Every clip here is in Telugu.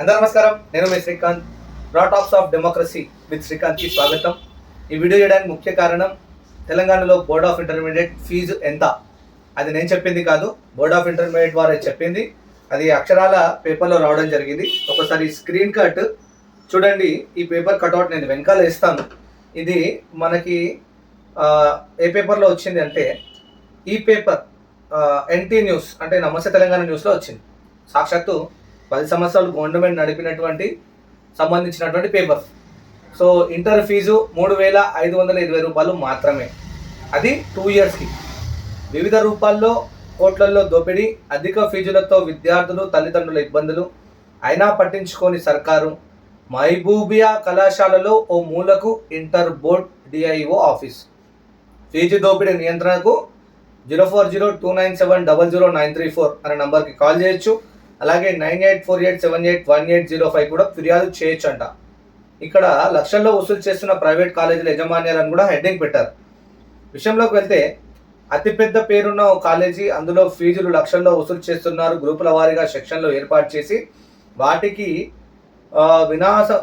అందరూ నమస్కారం. నేను మీ శ్రీకాంత్. రా టాప్స్ ఆఫ్ డెమోక్రసీ విత్ శ్రీకాంత్కి స్వాగతం. ఈ వీడియో చేయడానికి ముఖ్య కారణం తెలంగాణలో బోర్డ్ ఆఫ్ ఇంటర్మీడియట్ ఫీజు ఎంత, అది నేను చెప్పింది కాదు, బోర్డ్ ఆఫ్ ఇంటర్మీడియట్ వారే చెప్పింది. అది అక్షరాల పేపర్లో రావడం జరిగింది. ఒకసారి స్క్రీన్ కట్ చూడండి. ఈ పేపర్ కట్అవుట్ నేను వెనకాల ఇస్తాను. ఇది మనకి ఏ పేపర్లో వచ్చింది అంటే ఈ పేపర్ ఎన్టీ న్యూస్ అంటే నమస్తే తెలంగాణ న్యూస్లో వచ్చింది. సాక్షాత్తు 10 సంవత్సరాలు గవర్నమెంట్ నడిపినటువంటి సంబంధించినటువంటి పేపర్. సో ఇంటర్ ఫీజు 3,520 రూపాయలు మాత్రమే. అది 2 ఇయర్స్కి. వివిధ రూపాల్లో కోట్లల్లో దోపిడీ, అధిక ఫీజులతో విద్యార్థులు తల్లిదండ్రుల ఇబ్బందులు అయినా పట్టించుకోని సర్కారు. మహబూబియా కళాశాలలో ఓ మూలకు inter board DIO office. Fees దోపిడీ నియంత్రణకు 040297000934 అనే నంబర్కి కాల్ చేయొచ్చు. అలాగే 9848781805 కూడా ఫిర్యాదు చేయొచ్చు అంట. ఇక్కడ లక్షల్లో వసూలు చేస్తున్న ప్రైవేట్ కాలేజీల యజమాన్యాలను కూడా హెడ్డింగ్ పెట్టారు. విషయంలోకి వెళ్తే అతిపెద్ద పేరున్న ఓ కాలేజీ, అందులో ఫీజులు లక్షల్లో వసూలు చేస్తున్నారు. గ్రూపుల వారీగా సెక్షన్లు ఏర్పాటు చేసి వాటికి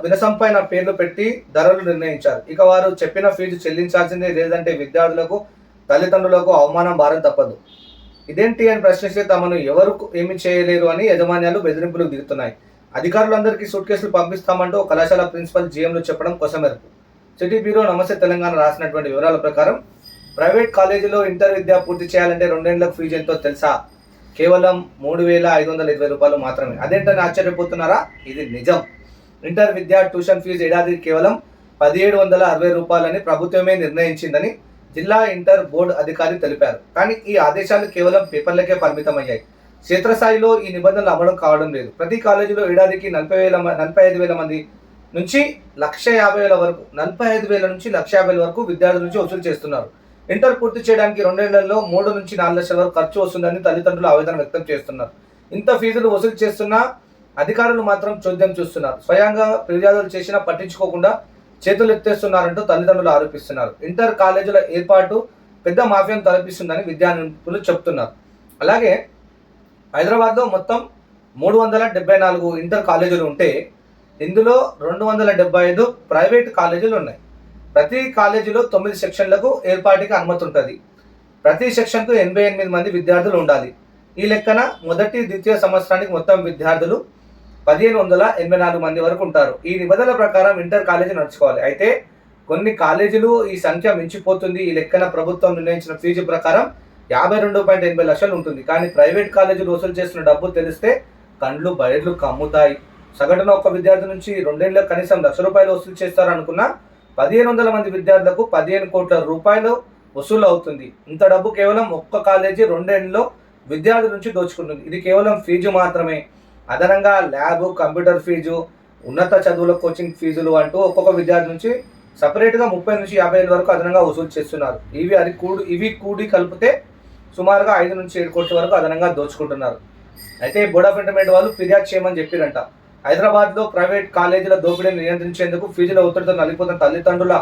వినసంపైన పేర్లు పెట్టి ధరలు నిర్ణయించారు. ఇక వారు చెప్పిన ఫీజు చెల్లించాల్సిందే, లేదంటే విద్యార్థులకు తల్లిదండ్రులకు అవమానం భారం తప్పదు. ఇదేంటి అని ప్రశ్నిస్తే తమను ఎవరు ఏమి చేయలేరు అని యజమాన్యాలు బెదిరింపులకు దిగుతున్నాయి. అధికారులందరికీ సూట్ కేసులు పంపిస్తామంటూ కళాశాల ప్రిన్సిపల్ జీఎంలు చెప్పడం కొసమెరుపు. సిటీ బ్యూరో నమస్తే తెలంగాణ రాసినటువంటి వివరాల ప్రకారం ప్రైవేట్ కాలేజీలో ఇంటర్ విద్య పూర్తి చేయాలంటే 2 ఏళ్లకు ఫీజు ఎంతో తెలుసా? కేవలం 3,520 రూపాయలు మాత్రమే. అదేంటని ఆశ్చర్యపోతున్నారా? ఇది నిజం. ఇంటర్ విద్య ట్యూషన్ ఫీజు ఏడాదికి కేవలం 1,760 రూపాయలని ప్రభుత్వమే నిర్ణయించిందని జిల్లా ఇంటర్ బోర్డు అధికారి తెలిపారు. కానీ ఈ ఆదేశాలు కేవలం పేపర్లకే పరిమితమయ్యాయి. క్షేత్రస్థాయిలో ఈ నిబంధనలు అమలు కావడం లేదు. ప్రతి కాలేజీలో ఏడాదికి 45,000 మంది నుంచి 150,000 వరకు 45,000 నుంచి 150,000 వరకు విద్యార్థుల నుంచి వసూలు చేస్తున్నారు. ఇంటర్ పూర్తి చేయడానికి 2 ఏళ్లలో 3 నుంచి 4 లక్షల వరకు ఖర్చు వస్తుందని తల్లిదండ్రులు ఆవేదన వ్యక్తం చేస్తున్నారు. ఇంత ఫీజులు వసూలు చేస్తున్నా అధికారులు మాత్రం చోద్యం చూస్తున్నారు. స్వయంగా ఫిర్యాదులు చేసినా పట్టించుకోకుండా చేతులు ఎత్తేస్తున్నారంటూ తల్లిదండ్రులు ఆరోపిస్తున్నారు. ఇంటర్ కాలేజీల ఏర్పాటు పెద్ద మాఫియాను తలపిస్తుందని విద్యా నిపుణులు చెప్తున్నారు. అలాగే హైదరాబాద్లో మొత్తం 374 ఇంటర్ కాలేజీలు ఉంటే ఇందులో 275 ప్రైవేట్ కాలేజీలు ఉన్నాయి. ప్రతి కాలేజీలో 9 సెక్షన్లకు ఏర్పాటుకి అనుమతి ఉంటుంది. ప్రతి సెక్షన్కు 88 మంది విద్యార్థులు ఉండాలి. ఈ లెక్కన మొదటి ద్వితీయ సంవత్సరానికి మొత్తం విద్యార్థులు 1,584 మంది వరకు ఉంటారు. ఈ నిబంధనల ప్రకారం ఇంటర్ కాలేజీ నడుచుకోవాలి. అయితే కొన్ని కాలేజీలు ఈ సంఖ్య మించిపోతుంది. ఈ లెక్కన ప్రభుత్వం నిర్ణయించిన ఫీజు ప్రకారం 52.80 లక్షలు ఉంటుంది. కానీ ప్రైవేట్ కాలేజీలు వసూలు చేస్తున్న డబ్బు తెలిస్తే కండ్లు బయర్లు కమ్ముతాయి. సగటున ఒక విద్యార్థి నుంచి 2 ఏళ్ళకు కనీసం ₹1,00,000 వసూలు చేస్తారనుకున్న 1,500 మంది విద్యార్థులకు 15 కోట్ల రూపాయలు వసూలు అవుతుంది. ఇంత డబ్బు కేవలం ఒక్క కాలేజీ 2 ఏళ్ళలో విద్యార్థుల నుంచి దోచుకుంటుంది. ఇది కేవలం ఫీజు మాత్రమే. అదనంగా ల్యాబ్, కంప్యూటర్ ఫీజు, ఉన్నత చదువుల కోచింగ్ ఫీజులు అంటూ ఒక్కొక్క విద్యార్థి నుంచి సపరేట్గా 30 నుంచి 50,000 వరకు అదనంగా వసూలు చేస్తున్నారు. ఇవి కూడి కలిపితే సుమారుగా 5 నుంచి 7 కోట్ల వరకు అదనంగా దోచుకుంటున్నారు. అయితే బోర్డ్ ఆఫ్ ఇంటర్మీడియట్ వాళ్ళు ఫిర్యాదు చేయమని చెప్పారంట. హైదరాబాద్లో ప్రైవేట్ కాలేజీల దోపిడీని నియంత్రించేందుకు ఫీజుల ఒత్తిడితో నలిపోతున్న తల్లిదండ్రుల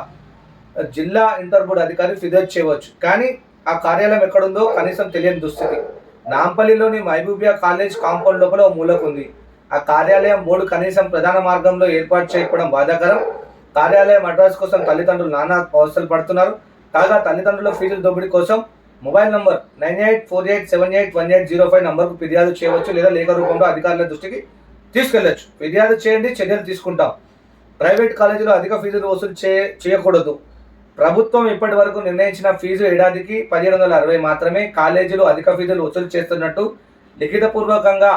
జిల్లా ఇంటర్ బోర్డు అధికారి ఫిర్యాదు చేయవచ్చు. కానీ ఆ కార్యాలయం ఎక్కడుందో కనీసం తెలియని దుస్థితి. నాంపల్లిలోని మహబూబియా కాలేజ్ కాంపౌండ్ లోపల ఓ మూలకు ఉంది. ఆ కార్యాలయం బోర్డు కనీసం ప్రధాన మార్గంలో ఏర్పాటు చేయకపోవడం బాధాకరం. కార్యాలయం అడ్రస్ కోసం తల్లిదండ్రులు నానా అవస్థలు పడుతున్నారు. కాగా తల్లిదండ్రుల ఫీజుల దోపిడీ కోసం మొబైల్ నంబర్ 9848781805 నంబర్కు ఫిర్యాదు చేయవచ్చు, లేదా లేఖ రూపంలో అధికారుల దృష్టికి తీసుకెళ్లొచ్చు. ఫిర్యాదు చేయండి, చర్యలు తీసుకుంటాం. ప్రైవేట్ కాలేజీలో అధిక ఫీజులు వసూలు చేయకూడదు. ప్రభుత్వం ఇప్పటి వరకు నిర్ణయించిన ఫీజు ఏడాదికి 1,760 మాత్రమే. కాలేజీలు అధిక ఫీజులు వసూలు చేస్తున్నట్టు లిఖితపూర్వకంగా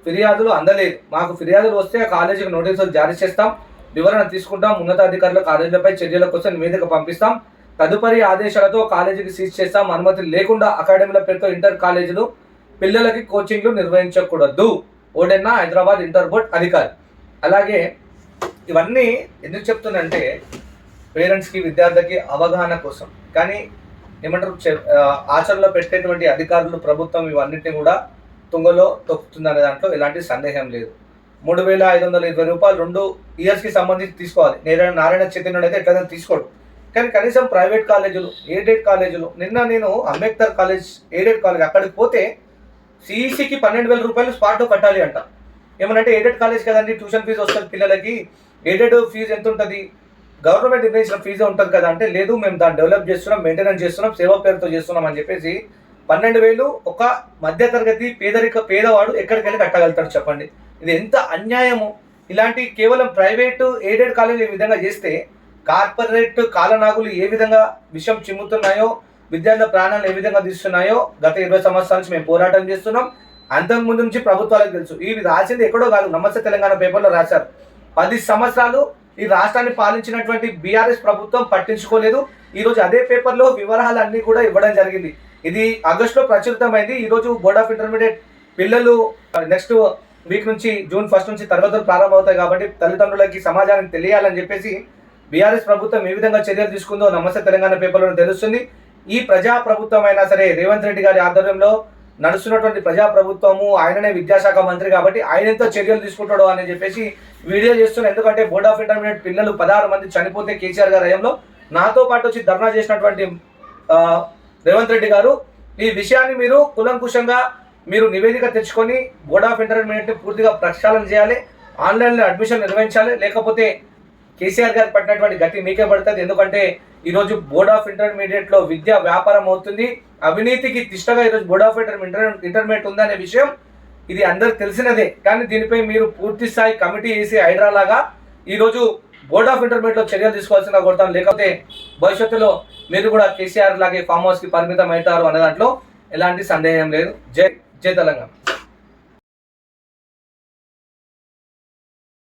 ఫిర్యాదులు అందలేదు. మాకు ఫిర్యాదులు వస్తే ఆ కాలేజీకి నోటీసులు జారీ చేస్తాం, వివరణ తీసుకుంటాం. ఉన్నతాధికారుల కాలేజీలపై చర్యల కోసం నివేదిక పంపిస్తాం. తదుపరి ఆదేశాలతో కాలేజీకి సీజ్ చేస్తాం. అనుమతి లేకుండా అకాడమీల పేరుతో ఇంటర్ కాలేజీలు పిల్లలకి కోచింగ్లు నిర్వహించకూడదు. ఓడెన్న హైదరాబాద్ ఇంటర్ బోర్డ్ అధికారి. అలాగే ఇవన్నీ ఎందుకు చెప్తున్నంటే పేరెంట్స్కి, విద్యార్థికి అవగాహన కోసం. కానీ ఏమంటారు, ఆచరణలో పెట్టేటువంటి అధికారులు, ప్రభుత్వం ఇవన్నిటిని కూడా తుంగలో తొక్కుతుందనే దాంట్లో ఎలాంటి సందేహం లేదు. 3,520 రూపాయలు 2 ఇయర్స్కి సంబంధించి తీసుకోవాలి. నారాయణ చైతన్యుడు అయితే ఎట్లయినా తీసుకోడు. కానీ కనీసం ప్రైవేట్ కాలేజీలు, ఎయిడెడ్ కాలేజీలు, నిన్న నేను అంబేద్కర్ కాలేజ్ ఎయిడెడ్ కాలేజ్ అక్కడికి పోతే సిఈసికి 12,000 రూపాయలు స్పాట్లో కట్టాలి అంట. ఏమనంటే ఎయిడెడ్ కాలేజ్ కదండి, ట్యూషన్ ఫీజు వస్తుంది పిల్లలకి, ఎయిడెడ్ ఫీజు ఎంత ఉంటుంది, గవర్నమెంట్ నిర్ణయించిన ఫీజే ఉంటుంది కదా అంటే, లేదు మేము దాన్ని డెవలప్ చేస్తున్నాం, మెయింటెనెన్స్ చేస్తున్నాం, సేవా పేరుతో చేస్తున్నాం అని చెప్పేసి 12,000 ఒక మధ్యతరగతి పేదవాడు ఎక్కడికి వెళ్ళి కట్టగలుగుతాడు చెప్పండి. ఇది ఎంత అన్యాయము. ఇలాంటి కేవలం ప్రైవేటు ఎయిడెడ్ కాలేజీలు ఈ విధంగా చేస్తే కార్పొరేట్ కాలనాగులు ఏ విధంగా విషయం చిమ్ముతున్నాయో, విద్యార్థుల ప్రాణాలు ఏ విధంగా తీస్తున్నాయో గత 20 సంవత్సరాల నుంచి మేము పోరాటం చేస్తున్నాం. అంతకుముందు నుంచి ప్రభుత్వాలకు తెలుసు. ఇవి రాసింది ఎక్కడో కాదు, నమస్తే తెలంగాణ పేపర్లో రాశారు. 10 సంవత్సరాలు ఈ రాష్ట్రాన్ని పాలించినటువంటి బీఆర్ఎస్ ప్రభుత్వం పట్టించుకోలేదు. ఈరోజు అదే పేపర్లో వివరాలన్నీ కూడా ఇవ్వడం జరిగింది. ఇది ఆగస్టులో ప్రచురితమైంది. ఈరోజు బోర్డ్ ఆఫ్ ఇంటర్మీడియట్ పిల్లలు నెక్స్ట్ వీక్ నుంచి జూన్ 1 నుంచి తరగతులు ప్రారంభమవుతాయి కాబట్టి తల్లిదండ్రులకి సమాజానికి తెలియాలని చెప్పేసి బీఆర్ఎస్ ప్రభుత్వం ఏ విధంగా చర్యలు తీసుకుందో నమస్తే తెలంగాణ పేపర్లో తెలుస్తుంది. ఈ ప్రజా ప్రభుత్వం అయినా సరే రేవంత్ రెడ్డి గారి ఆధ్వర్యంలో నడుస్తున్నటువంటి ప్రజా ప్రభుత్వము, ఆయననే విద్యాశాఖ మంత్రి కాబట్టి ఆయన ఎంతో చర్యలు తీసుకుంటాడో అని చెప్పేసి వీడియో చేస్తున్నాను. ఎందుకంటే బోర్డ్ ఆఫ్ ఇంటర్మీడియట్ పిల్లలు 16 మంది చనిపోతే కేసీఆర్ గారి హయాంలో నాతో పాటు వచ్చి ధర్నా చేసినటువంటి రేవంత్ రెడ్డి గారు ఈ విషయాన్ని మీరు కులంకుశంగా మీరు నివేదిక తెచ్చుకొని బోర్డ్ ఆఫ్ ఇంటర్మీడియట్ పూర్తిగా ప్రక్షాళన చేయాలి, ఆన్లైన్లో అడ్మిషన్ నిర్వహించాలి. లేకపోతే కేసీఆర్ గారు పట్టినటువంటి గతి మీకే పడుతుంది. ఎందుకంటే ఈరోజు బోర్డ్ ఆఫ్ ఇంటర్మీడియట్లో విద్య వ్యాపారం అవుతుంది, అవినీతికి తిష్టగా ఈరోజు బోర్డ్ ఆఫ్ ఇంటర్మీడియట్ ఉందనే విషయం ఇది అందరికి తెలిసినదే. కానీ దీనిపై మీరు పూర్తి స్థాయి కమిటీ వేసి హైడ్రా లాగా ఈరోజు బోర్డ్ ఆఫ్ ఇంటర్మీడియట్లో చర్యలు తీసుకోవాల్సిన కోరుతాను. లేకపోతే భవిష్యత్తులో మీరు కూడా కేసీఆర్ లాగే ఫామ్ హౌస్కి పరిమితం అవుతారు అనే దాంట్లో ఎలాంటి సందేహం లేదు. జై జై తెలంగాణ.